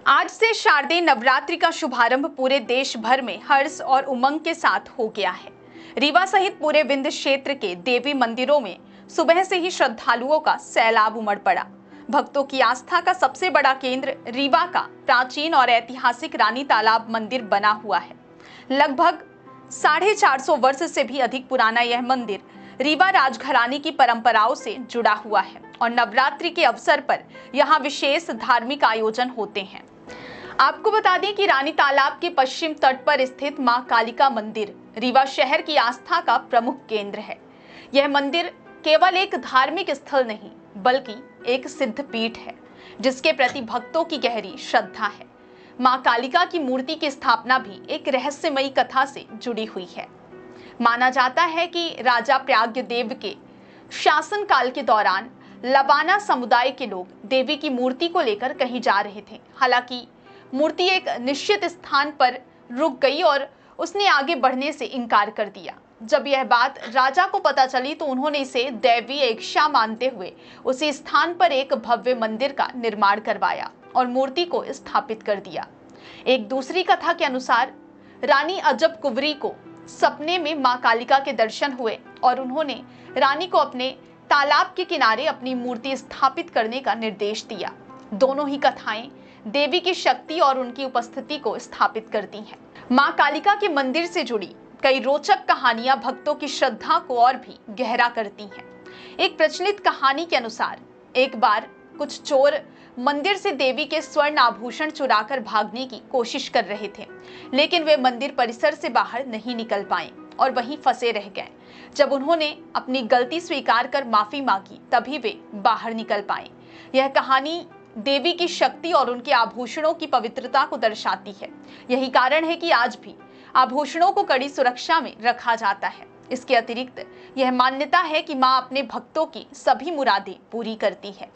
आज से शारदीय नवरात्रि का शुभारंभ पूरे देश भर में हर्ष और उमंग के साथ हो गया है। रीवा सहित पूरे विंध्य क्षेत्र के देवी मंदिरों में सुबह से ही श्रद्धालुओं का सैलाब उमड़ पड़ा। भक्तों की आस्था का सबसे बड़ा केंद्र रीवा का प्राचीन और ऐतिहासिक रानी तालाब मंदिर बना हुआ है। लगभग 450 वर्ष से भी अधिक पुराना यह मंदिर रीवा राजघराने की परंपराओं से जुड़ा हुआ है और नवरात्रि के अवसर पर यहाँ विशेष धार्मिक आयोजन होते हैं। आपको बता दें कि रानी तालाब के पश्चिम तट पर स्थित मां कालिका मंदिर रीवा शहर की आस्था का प्रमुख केंद्र है। यह मंदिर केवल एक धार्मिक स्थल नहीं बल्कि एक सिद्ध पीठ है जिसके प्रति भक्तों की गहरी श्रद्धा है। मां कालिका की मूर्ति की स्थापना भी एक रहस्यमयी कथा से जुड़ी हुई है। माना जाता है कि राजा प्रयाग्देव के शासन काल के दौरान लबाना समुदाय के लोग देवी की मूर्ति को लेकर कहीं जा रहे थे। हालांकि मूर्ति एक निश्चित स्थान पर रुक गई और उसने आगे बढ़ने से इनकार कर दिया। जब यह बात राजा को पता चली तो उन्होंने इसे दैवीय इच्छा मानते हुए उसी स्थान पर एक भव्य मंदिर का निर्माण करवाया और मूर्ति को स्थापित कर दिया। एक दूसरी कथा के अनुसार रानी अजब कुंवरी को सपने में मां कालिका के दर्शन हुए और उन्होंने रानी को अपने तालाब के किनारे अपनी मूर्ति स्थापित करने का निर्देश दिया। दोनों ही कथाएं देवी की शक्ति और उनकी उपस्थिति को स्थापित करती हैं। मां कालिका के मंदिर से जुड़ी कई रोचक कहानियां भक्तों की श्रद्धा को और भी गहरा करती हैं। एक प्रचलित कहानी के अनुसार एक बार कुछ चोर मंदिर से देवी के स्वर्ण आभूषण चुराकर भागने की कोशिश कर रहे थे, लेकिन वे मंदिर परिसर से बाहर नहीं निकल पाए और वहीं फंसे रह गए। जब उन्होंने अपनी गलती स्वीकार कर माफी मांगी तभी वे बाहर निकल पाए। यह कहानी देवी की शक्ति और उनके आभूषणों की पवित्रता को दर्शाती है। यही कारण है कि आज भी आभूषणों को कड़ी सुरक्षा में रखा जाता है। इसके अतिरिक्त यह मान्यता है कि मां अपने भक्तों की सभी मुरादें पूरी करती है।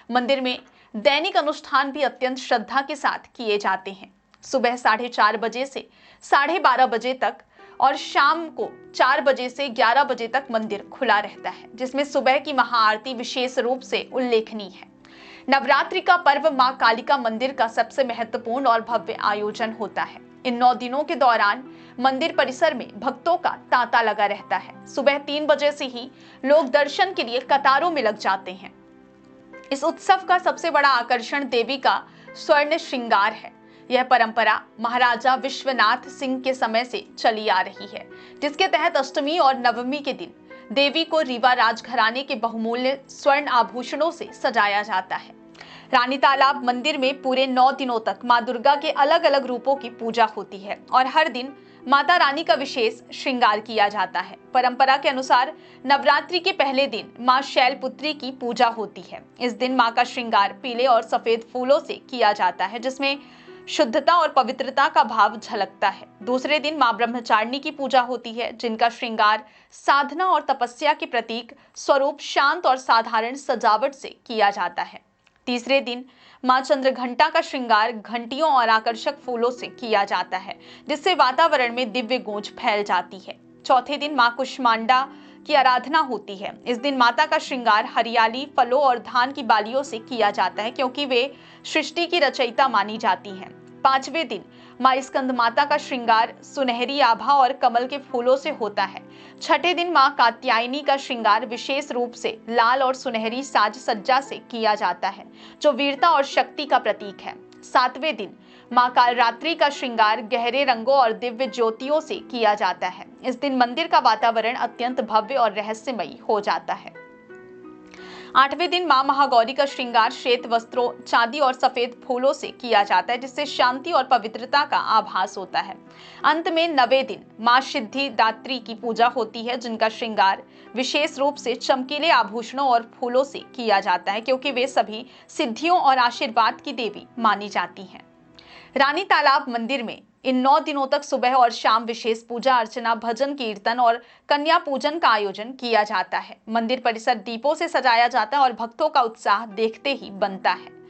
मंदिर में दैनिक अनुष्ठान भी अत्यंत श्रद्धा के साथ किए जाते हैं। सुबह 4:30 बजे से 12:30 बजे तक और शाम को 4 बजे से 11 बजे तक मंदिर खुला रहता है, जिसमें सुबह की महाआरती विशेष रूप से उल्लेखनीय है। नवरात्रि का पर्व मां कालिका मंदिर का सबसे महत्वपूर्ण और भव्य आयोजन होता है। इन 9 दिनों के दौरान मंदिर परिसर में भक्तों का तांता लगा रहता है। सुबह 3 बजे से ही लोग दर्शन के लिए कतारों में लग जाते हैं। इस उत्सव का सबसे बड़ा आकर्षण देवी का स्वर्ण श्रृंगार है। यह परंपरा महाराजा विश्वनाथ सिंह के समय से चली आ रही है, जिसके तहत अष्टमी और नवमी के दिन देवी को रीवा राजघराने के बहुमूल्य स्वर्ण आभूषणों से सजाया जाता है। रानी तालाब मंदिर में पूरे 9 दिनों तक मां दुर्गा के अलग अलग रूपों की पूजा होती है और हर दिन माता रानी का विशेष श्रृंगार किया जाता है। परंपरा के अनुसार नवरात्रि के पहले दिन मां शैलपुत्री की पूजा होती है। इस दिन मां का श्रृंगार पीले और सफेद फूलों से किया जाता है, जिसमें शुद्धता और पवित्रता का भाव झलकता है। दूसरे दिन मां ब्रह्मचारिणी की पूजा होती है, जिनका श्रृंगार साधना और तपस्या के प्रतीक स्वरूप शांत और साधारण सजावट से किया जाता है। तीसरे दिन मां चंद्रघंटा का श्रृंगार घंटियों और आकर्षक फूलों से किया जाता है, जिससे वातावरण में दिव्य गूंज फैल जाती है। चौथे दिन मां कुष्मांडा की आराधना होती है। इस दिन माता का श्रृंगार हरियाली, फलों और धान की बालियों से किया जाता है, क्योंकि वे सृष्टि की रचयिता मानी जाती हैं। 5वें दिन मां स्कंद माता का श्रृंगार सुनहरी आभा और कमल के फूलों से होता है। 6ठे दिन मां कात्यायनी का श्रृंगार विशेष रूप से लाल और सुनहरी साज सज्जा से किया जाता है, जो वीरता और शक्ति का प्रतीक है। 7वें दिन मां कालरात्रि का श्रृंगार गहरे रंगों और दिव्य ज्योतियों से किया जाता है। इस दिन मंदिर का वातावरण अत्यंत भव्य और रहस्यमयी हो जाता है। 8वें दिन मां महागौरी का श्रृंगार श्वेत वस्त्रों, चांदी और सफेद फूलों से किया जाता है, जिससे शांति और पवित्रता का आभास होता है। अंत में 9वें दिन मां सिद्धिदात्री की पूजा होती है, जिनका श्रृंगार विशेष रूप से चमकीले आभूषणों और फूलों से किया जाता है, क्योंकि वे सभी सिद्धियों और आशीर्वाद की देवी मानी जाती हैं। रानी तालाब मंदिर में इन 9 दिनों तक सुबह और शाम विशेष पूजा अर्चना, भजन कीर्तन और कन्या पूजन का आयोजन किया जाता है। मंदिर परिसर दीपों से सजाया जाता है और भक्तों का उत्साह देखते ही बनता है।